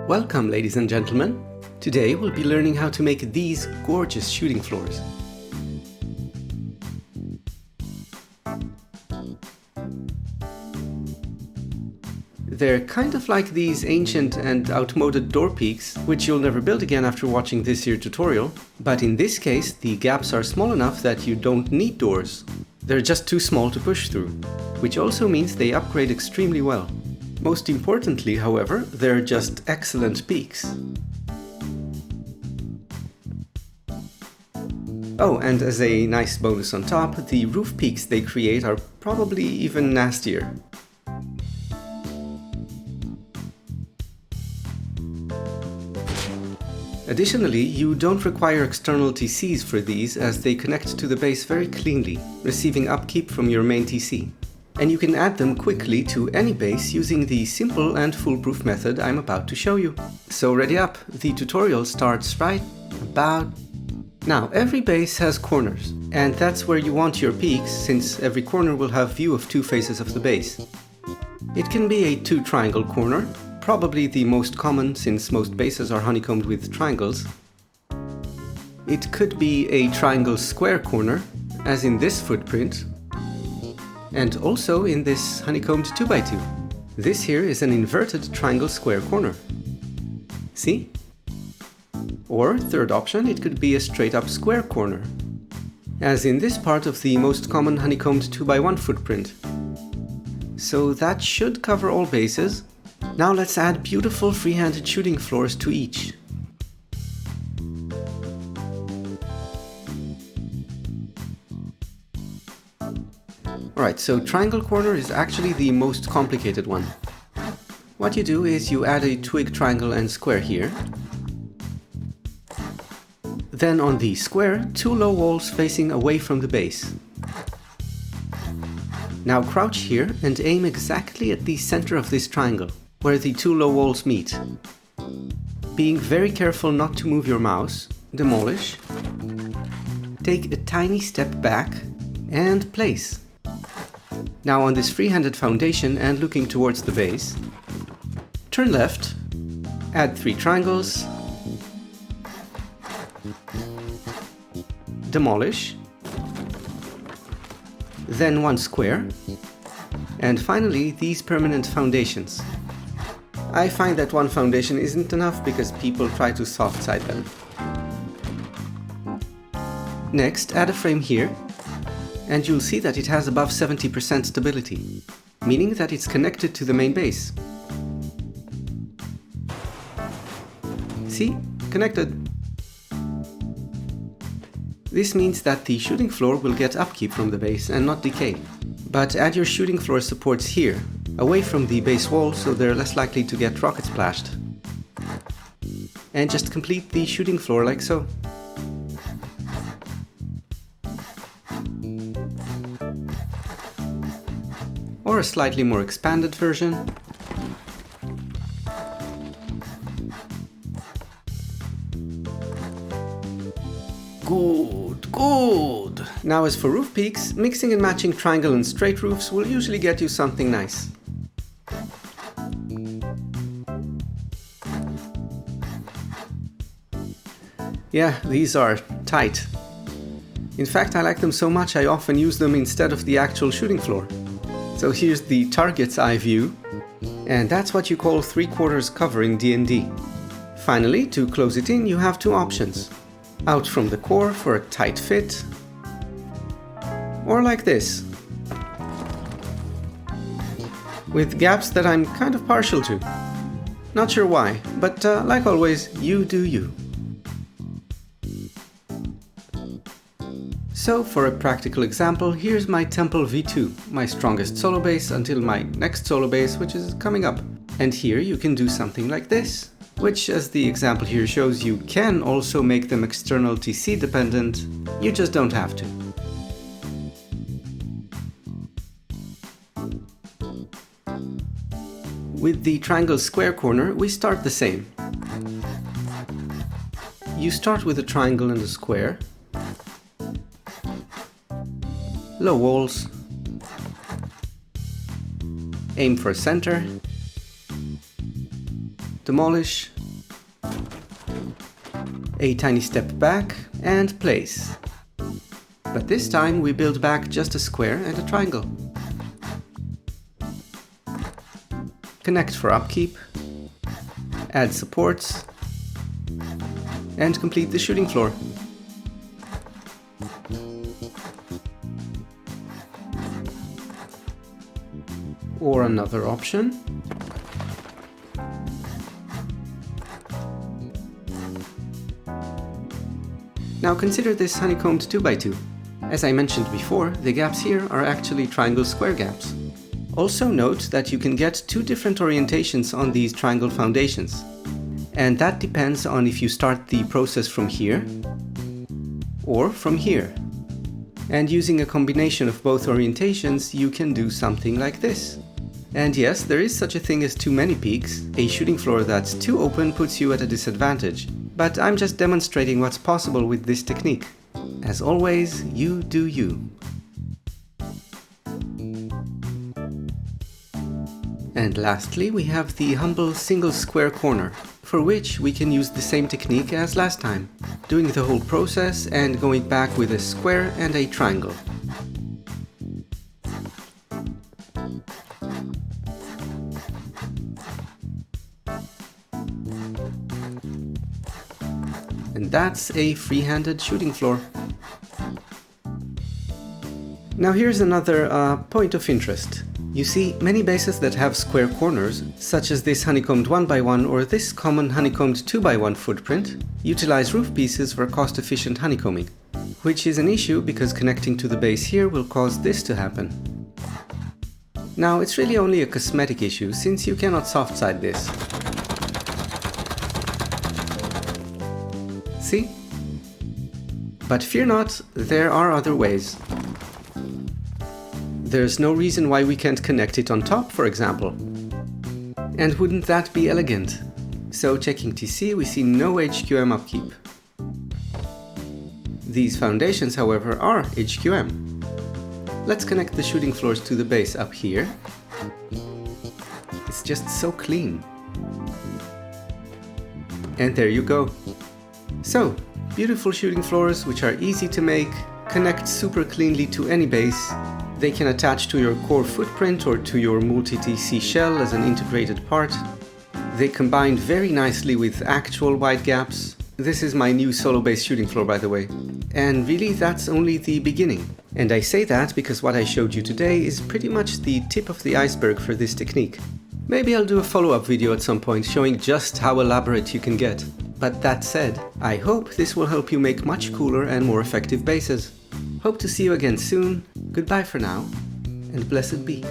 Welcome, ladies and gentlemen. Today we'll be learning how to make these gorgeous shooting floors. They're kind of like these ancient and outmoded door peaks, which you'll never build again after watching this here tutorial, but in this case the gaps are small enough that you don't need doors. They're just too small to push through, which also means they upgrade extremely well. Most importantly, however, they're just excellent peaks. Oh, and as a nice bonus on top, the roof peaks they create are probably even nastier. Additionally, you don't require external TCs for these as they connect to the base very cleanly, receiving upkeep from your main TC. And you can add them quickly to any base using the simple and foolproof method I'm about to show you. So ready up, the tutorial starts right about now. Every base has corners, and that's where you want your peaks since every corner will have view of two faces of the base. It can be a two triangle corner, probably the most common since most bases are honeycombed with triangles. It could be a triangle square corner, as in this footprint, and also in this honeycombed 2x2. This here is an inverted triangle square corner. See? Or, third option, it could be a straight up square corner, as in this part of the most common honeycombed 2x1 footprint. So that should cover all bases. Now let's add beautiful free-handed shooting floors to each. Alright, so triangle corner is actually the most complicated one. What you do is you add a twig triangle and square here. Then on the square, two low walls facing away from the base. Now crouch here and aim exactly at the center of this triangle, where the two low walls meet. Being very careful not to move your mouse, demolish, take a tiny step back, and place. Now on this free-handed foundation and looking towards the base, turn left, add 3 triangles, demolish, then 1 square, and finally these permanent foundations. I find that 1 foundation isn't enough because people try to soft side them. Next, add a frame here, and you'll see that it has above 70% stability, meaning that it's connected to the main base. See? Connected. This means that the shooting floor will get upkeep from the base and not decay. But add your shooting floor supports here, away from the base wall so they're less likely to get rocket splashed. And just complete the shooting floor like so. Or a slightly more expanded version. Good, good! Now as for roof peaks, mixing and matching triangle and straight roofs will usually get you something nice. Yeah, these are tight. In fact, I like them so much I often use them instead of the actual shooting floor. So here's the target's eye view, and that's what you call 3/4 covering D&D. Finally, to close it in, you have 2 options. Out from the core for a tight fit, or like this, with gaps that I'm kind of partial to. Not sure why, but like always, you do you. So for a practical example, here's my Temple V2, my strongest solo base until my next solo base, which is coming up. And here you can do something like this, which, as the example here shows, you can also make them external TC dependent, you just don't have to. With the triangle square corner, we start the same. You start with a triangle and a square, low walls, aim for center, demolish, a tiny step back, and place. But this time we build back just a square and a triangle. Connect for upkeep, add supports, and complete the shooting floor. Or another option, now consider this honeycombed 2x2. As I mentioned before, the gaps here are actually triangle square gaps. Also note that you can get two different orientations on these triangle foundations. And that depends on if you start the process from here or from here. And using a combination of both orientations, you can do something like this. And yes, there is such a thing as too many peaks. A shooting floor that's too open puts you at a disadvantage. But I'm just demonstrating what's possible with this technique. As always, you do you. And lastly, we have the humble single square corner, for which we can use the same technique as last time, doing the whole process and going back with a square and a triangle. And that's a free-handed shooting floor. Now here's another point of interest. You see, many bases that have square corners, such as this honeycombed 1x1 or this common honeycombed 2x1 footprint, utilize roof pieces for cost-efficient honeycombing, which is an issue because connecting to the base here will cause this to happen. Now, it's really only a cosmetic issue since you cannot soft-side this. See? But fear not, there are other ways. There's no reason why we can't connect it on top, for example. And wouldn't that be elegant? So checking TC, we see no HQM upkeep. These foundations, however, are HQM. Let's connect the shooting floors to the base up here. It's just so clean. And there you go. So, beautiful shooting floors which are easy to make, connect super cleanly to any base. They can attach to your core footprint or to your multi-TC shell as an integrated part. They combine very nicely with actual wide gaps. This is my new solo base shooting floor, by the way. And really, that's only the beginning. And I say that because what I showed you today is pretty much the tip of the iceberg for this technique. Maybe I'll do a follow-up video at some point showing just how elaborate you can get. But that said, I hope this will help you make much cooler and more effective bases. Hope to see you again soon. Goodbye for now, and blessed be.